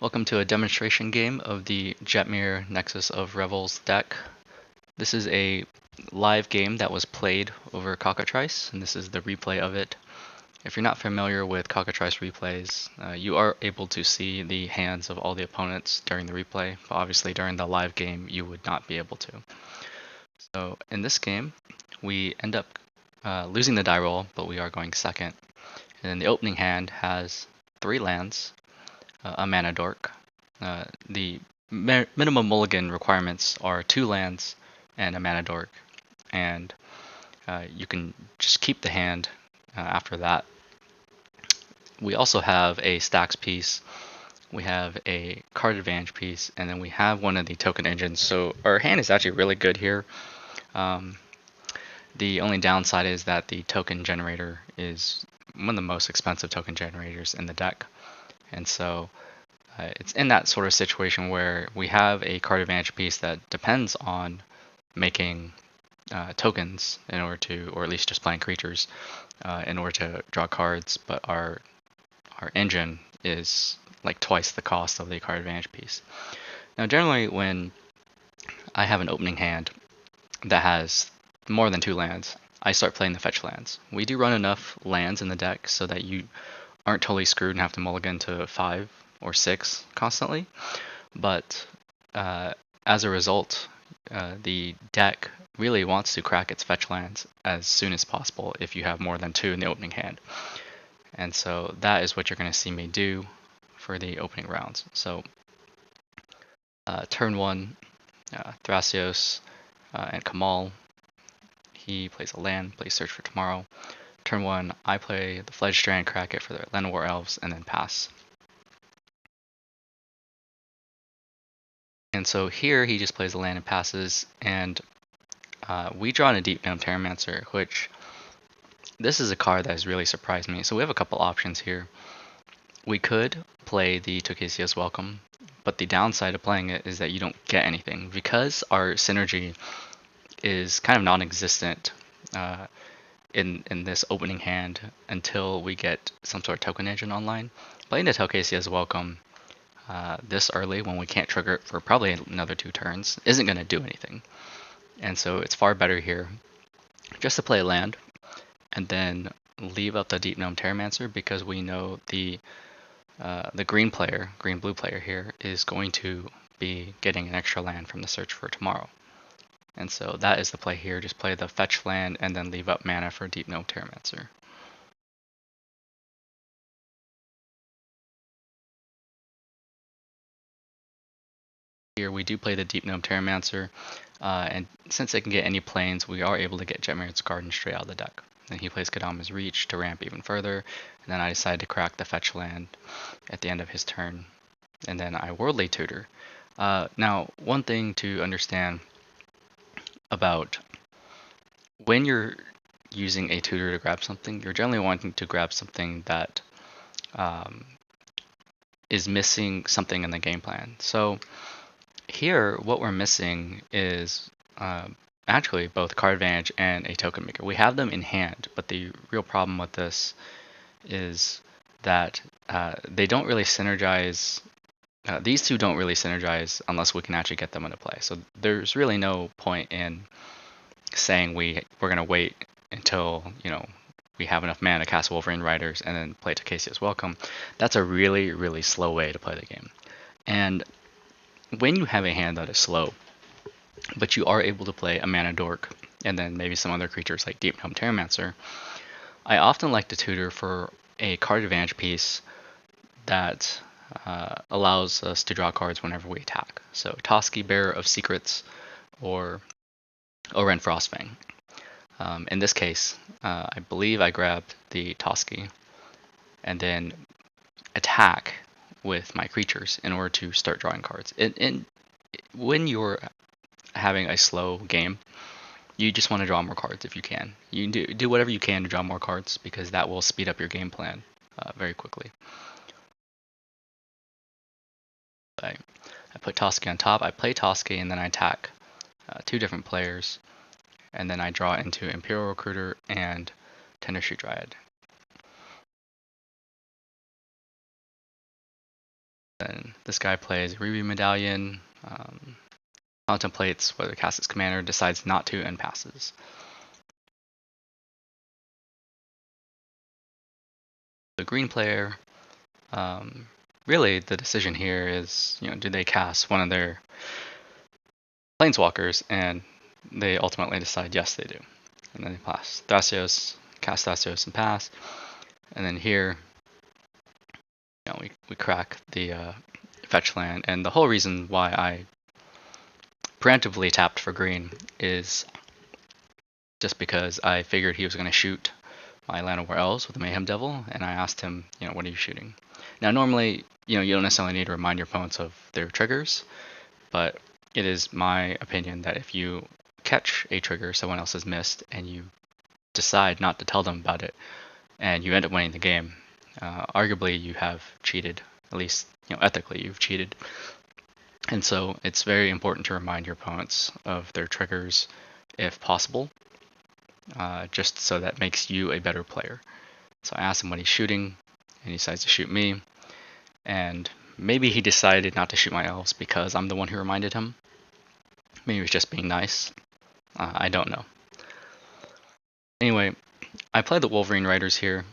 Welcome to a demonstration game of the Jetmir Nexus of Revels deck. This is a live game that was played over Cockatrice, and this is the replay of it. If you're not familiar with Cockatrice replays, you are able to see the hands of all the opponents during the replay, but obviously during the live game you would not be able to. So in this game, we end up losing the die roll, but we are going second. And the opening hand has 3 lands, a mana dork. The minimum mulligan requirements are 2 lands and a mana dork, and you can just keep the hand after that. We also have a stacks piece, we have a card advantage piece, and then we have one of the token engines. So our hand is actually really good here. The only downside is that the token generator is one of the most expensive token generators in the deck, and so it's in that sort of situation where we have a card advantage piece that depends on making tokens in order to, or at least just playing creatures in order to draw cards, but our engine is like twice the cost of the card advantage piece. Now generally when I have an opening hand that has more than 2 lands, I start playing the fetch lands. We do run enough lands in the deck so that you aren't totally screwed and have to mulligan to 5 or 6 constantly, but as a result, the deck really wants to crack its fetch lands as soon as possible if you have more than 2 in the opening hand. And so that is what you're going to see me do for the opening rounds. So turn 1, Thrasios and Kamahl, he plays a land, plays Search for Tomorrow. Turn 1, I play the Fledged Strand, crack it for the Llanowar Elves, and then pass. And so here he just plays the land and passes, and we draw in a Deep Gnome Terramancer, which this is a card that has really surprised me. So we have a couple options here. We could play the Thrasios Welcome, but the downside of playing it is that you don't get anything. Because our synergy is kind of non-existent in this opening hand until we get some sort of token engine online. Playing the Thrasios Welcome this early when we can't trigger it for probably another 2 turns isn't going to do anything. And so it's far better here just to play a land and then leave up the Deep Gnome Terramancer, because we know the green blue player here is going to be getting an extra land from the Search for Tomorrow. And so that is the play here, just play the fetch land and then leave up mana for Deep Gnome Terramancer. Here we do play the Deep Gnome Terramancer, and since it can get any planes, we are able to get Jetmir's Garden straight out of the deck. Then he plays Kadama's Reach to ramp even further, and then I decide to crack the fetch land at the end of his turn, and then I Worldly Tutor. Now, one thing to understand about when you're using a tutor to grab something, you're generally wanting to grab something that is missing something in the game plan. So here, what we're missing is actually both card advantage and a token maker. We have them in hand, but the real problem with this is that they don't really synergize. These two don't really synergize unless we can actually get them into play. So there's really no point in saying we're going to wait until we have enough mana to cast Wolverine Riders and then play Thrasios Welcome. That's a really, really slow way to play the game. And when you have a hand that is slow, but you are able to play a mana dork and then maybe some other creatures like Deep Gnome Terramancer, I often like to tutor for a card advantage piece that allows us to draw cards whenever we attack. So Toski, Bearer of Secrets, or Oren Frostfang. In this case, I believe I grabbed the Toski and then attack with my creatures in order to start drawing cards. And when you're having a slow game, you just want to draw more cards if you can. You do whatever you can to draw more cards, because that will speed up your game plan very quickly. I put Toski on top, I play Toski, and then I attack 2 different players, and then I draw into Imperial Recruiter and Tenderstreet Dryad. Then this guy plays Review Medallion, contemplates whether to cast its commander, decides not to, and passes. The green player, really the decision here is, do they cast one of their planeswalkers, and they ultimately decide yes they do. And then they pass Thrasios, cast Thrasios and pass. And then here, we crack the fetch land. And the whole reason why I preemptively tapped for green is just because I figured he was going to shoot my land over elves with the Mayhem Devil, and I asked him, what are you shooting? Now normally, you don't necessarily need to remind your opponents of their triggers, but it is my opinion that if you catch a trigger someone else has missed and you decide not to tell them about it and you end up winning the game, arguably you have cheated. At least, ethically you've cheated. And so it's very important to remind your opponents of their triggers if possible, just so that makes you a better player. So I asked him what he's shooting, and he decides to shoot me. And maybe he decided not to shoot my elves because I'm the one who reminded him. Maybe he was just being nice. I don't know. Anyway, I played the Wolverine Riders here,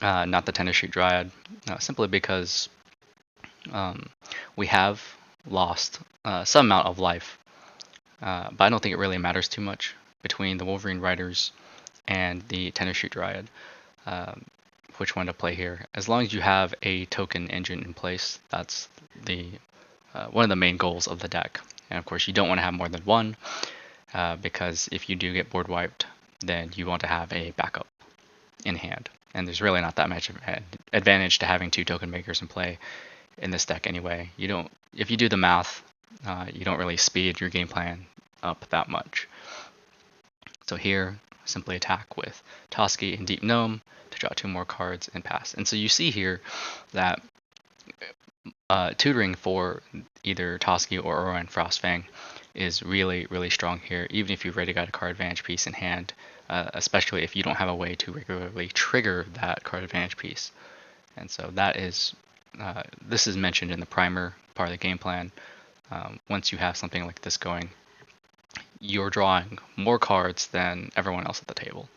not the Tender Shoot Dryad, simply because we have lost some amount of life, but I don't think it really matters too much between the Wolverine Riders and the Tender Shoot Dryad, which one to play here. As long as you have a token engine in place, that's the one of the main goals of the deck. And of course, you don't want to have more than one, because if you do get board wiped, then you want to have a backup in hand. And there's really not that much advantage to having two token makers in play in this deck anyway. If you do the math, you don't really speed your game plan up that much. So here, simply attack with Toski and Deep Gnome to draw 2 more cards and pass. And so you see here that tutoring for either Toski or Orowan Frostfang is really, really strong here, even if you've already got a card advantage piece in hand, especially if you don't have a way to regularly trigger that card advantage piece. And so that is, this is mentioned in the primer part of the game plan. Once you have something like this going, you're drawing more cards than everyone else at the table.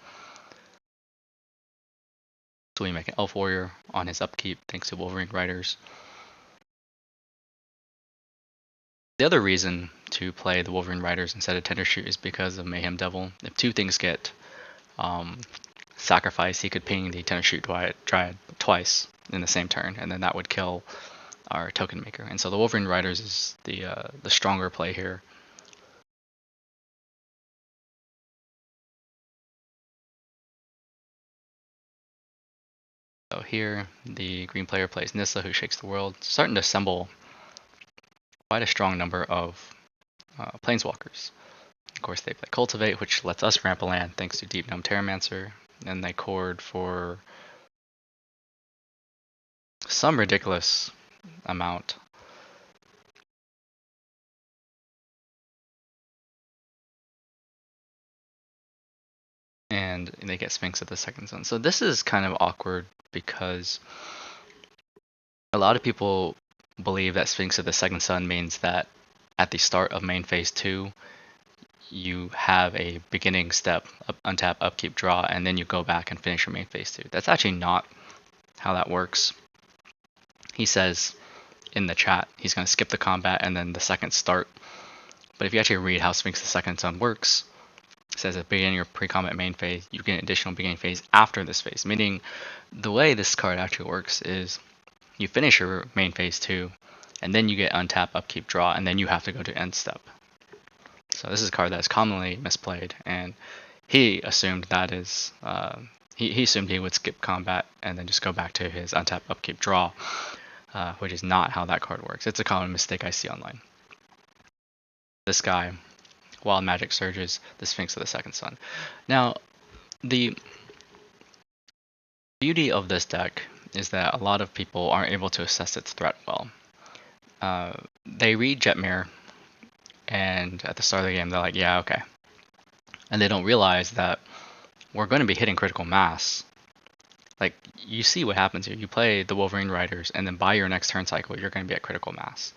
So we make an Elf Warrior on his upkeep thanks to Wolverine Riders. The other reason to play the Wolverine Riders instead of Tender Shoot is because of Mayhem Devil. If 2 things get sacrificed, he could ping the Tender Shoot Dryad twice in the same turn, and then that would kill our token maker. And so the Wolverine Riders is the stronger play here. So here, the green player plays Nissa, who shakes the world, starting to assemble quite a strong number of planeswalkers. Of course, they play Cultivate, which lets us ramp a land thanks to Deep Gnome Terramancer, and they chord for some ridiculous amount. And they get Sphinx at the second zone. So this is kind of awkward because a lot of people believe that Sphinx of the Second Sun means that at the start of main phase 2, you have a beginning step, untap, upkeep, draw, and then you go back and finish your main phase 2. That's actually not how that works. He says in the chat he's going to skip the combat and then the second start. But if you actually read how Sphinx of the Second Sun works, it says at the beginning of your pre-combat main phase, you get an additional beginning phase after this phase. Meaning, the way this card actually works is you finish your main phase 2, and then you get untap, upkeep, draw, and then you have to go to end step. So this is a card that is commonly misplayed, and he assumed that is he assumed he would skip combat and then just go back to his untap, upkeep, draw, which is not how that card works. It's a common mistake I see online. This guy, Wild Magic Surges, the Sphinx of the Second Sun. Now, the beauty of this deck is that a lot of people aren't able to assess its threat well. They read Jetmir, and at the start of the game, they're like, yeah, okay. And they don't realize that we're going to be hitting critical mass like, you see what happens here. You play the Wolverine Riders, and then by your next turn cycle, you're going to be at critical mass.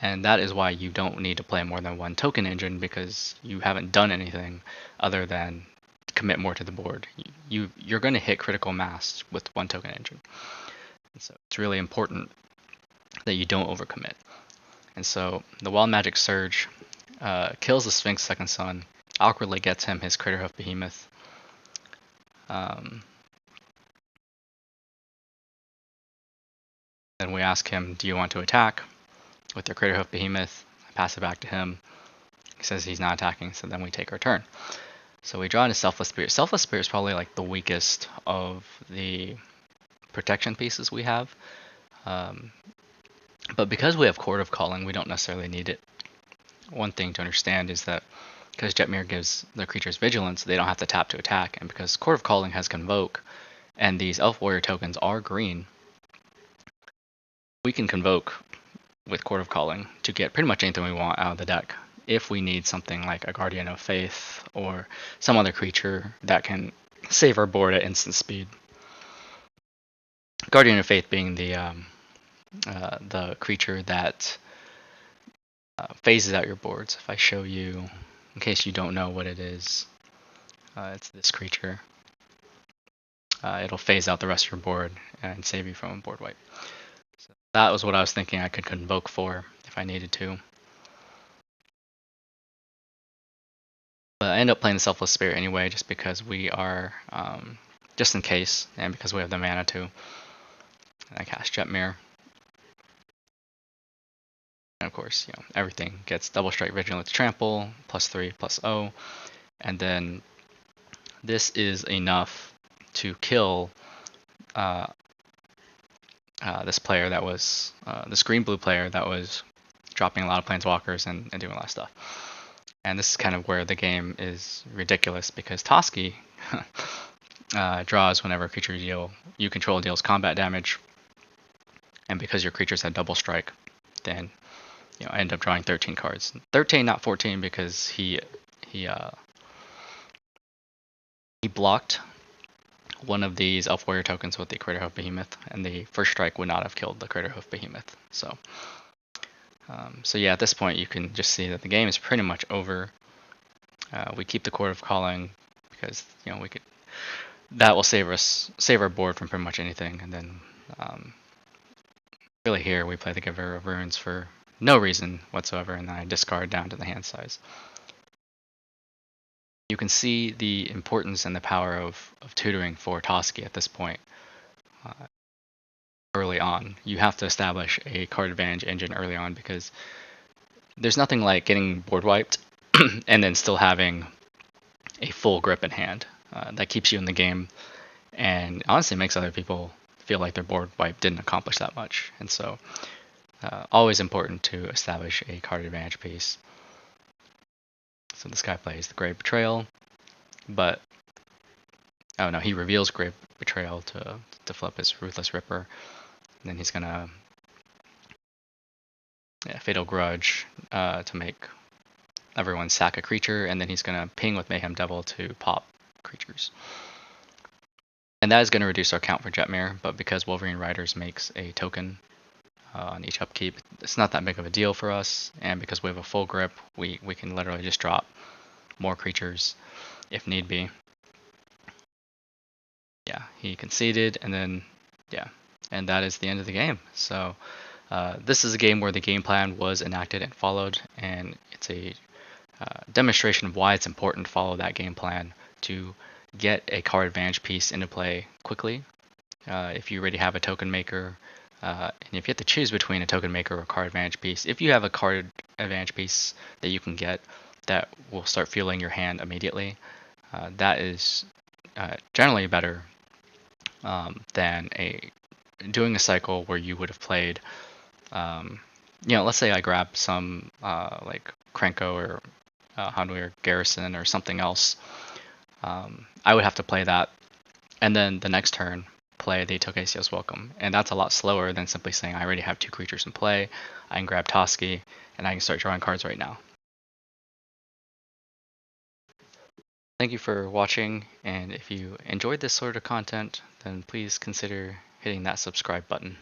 And that is why you don't need to play more than one token engine, because you haven't done anything other than commit more to the board. You're going to hit critical mass with one token engine. And so it's really important that you don't overcommit. And so the Wild Magic Surge kills the Sphinx Second Son, awkwardly gets him his Craterhoof Behemoth. Then we ask him, do you want to attack with your Craterhoof Behemoth? I pass it back to him. He says he's not attacking, so then we take our turn. So we draw into Selfless Spirit. Selfless Spirit is probably like the weakest of the protection pieces we have. But because we have Chord of Calling, we don't necessarily need it. One thing to understand is that because Jetmir gives the creatures vigilance, they don't have to tap to attack. And because Chord of Calling has Convoke, and these Elf Warrior tokens are green, we can Convoke with Chord of Calling to get pretty much anything we want out of the deck. If we need something like a Guardian of Faith or some other creature that can save our board at instant speed. Guardian of Faith being the creature that phases out your boards. If I show you, in case you don't know what it is, it's this creature. It'll phase out the rest of your board and save you from a board wipe. So that was what I was thinking I could Convoke for if I needed to. But I end up playing the Selfless Spirit anyway, just because we are, just in case, and because we have the mana to. And I cast Jetmir. And of course, everything gets Double Strike, Vigilance, Trample, +3, +0. And then this is enough to kill this player that was, this green-blue player that was dropping a lot of Planeswalkers and doing a lot of stuff. And this is kind of where the game is ridiculous, because Toski draws whenever a creature you control deals combat damage. And because your creatures have double strike, then I end up drawing 13 cards. 13, not 14, because he blocked one of these Elf Warrior tokens with the Craterhoof Behemoth, and the first strike would not have killed the Craterhoof Behemoth. So yeah, at this point you can just see that the game is pretty much over. We keep the Chord of Calling because we could, that will save our board from pretty much anything, and then really here we play the Giver of Runes for no reason whatsoever, and then I discard down to the hand size. You can see the importance and the power of tutoring for Toski at this point. Early on, you have to establish a card advantage engine early on, because there's nothing like getting board wiped and then still having a full grip in hand. That keeps you in the game, and honestly makes other people feel like their board wipe didn't accomplish that much. And so always important to establish a card advantage piece. So this guy plays the Grave Betrayal, but oh no, he reveals Grave Betrayal to flip his Ruthless Ripper. And then he's gonna Fatal Grudge to make everyone sack a creature, and then he's gonna ping with Mayhem Devil to pop creatures. And that is going to reduce our count for Jetmir, but because Wolverine Riders makes a token on each upkeep, it's not that big of a deal for us, and because we have a full grip, we can literally just drop more creatures if need be. Yeah, he conceded, and then, yeah, and that is the end of the game. So this is a game where the game plan was enacted and followed, and it's a demonstration of why it's important to follow that game plan to get a card advantage piece into play quickly. If you already have a token maker, and if you have to choose between a token maker or a card advantage piece, if you have a card advantage piece that you can get that will start fueling your hand immediately, that is generally better than doing a cycle where you would have played, let's say I grab some like Krenko or Hanweir Garrison or something else. I would have to play that, and then the next turn play the Thrasios Welcome, and that's a lot slower than simply saying I already have 2 creatures in play, I can grab Toski, and I can start drawing cards right now. Thank you for watching, and if you enjoyed this sort of content, then please consider hitting that subscribe button.